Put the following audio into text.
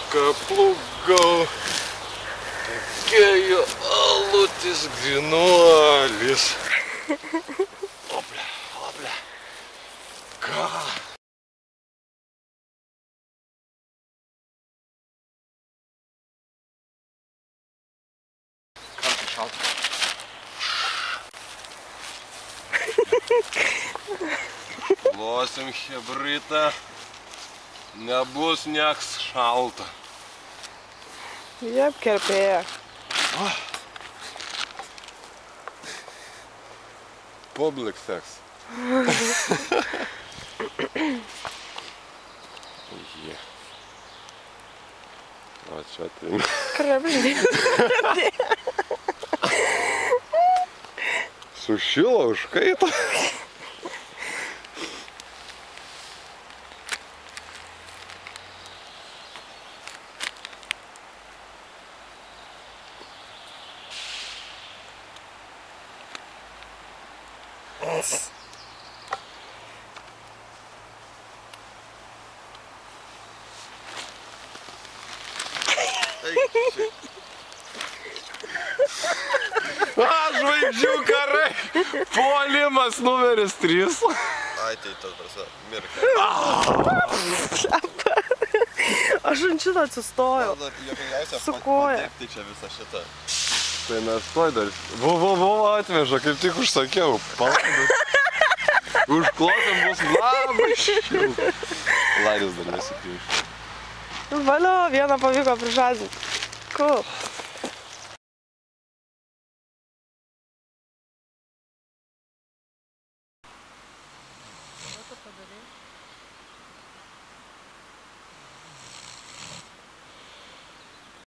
Kaplukau, tekėjo alutis grinuolis. Oplia, oplia. Ką? Kam tai šalta? Losim hebrytą. Nebus nieks šalta. Jep, kerpėja. Public sex. O čia tai... Krabždė. Sušilo, užkaito. Žvaigždžių karai. Puolimas numeris 3. Ai, tai tas prasa, mirka. Aš ant šitą atsistojau. Su koja. Tai čia visą šitą. Tai mes toj dar... Vo, atveža, kaip tik užsakiau. Palaidas. Užklotam bus labai šilta. Laidas dar nesipyš. Valio, vieną pavyko prižadinti. Cool.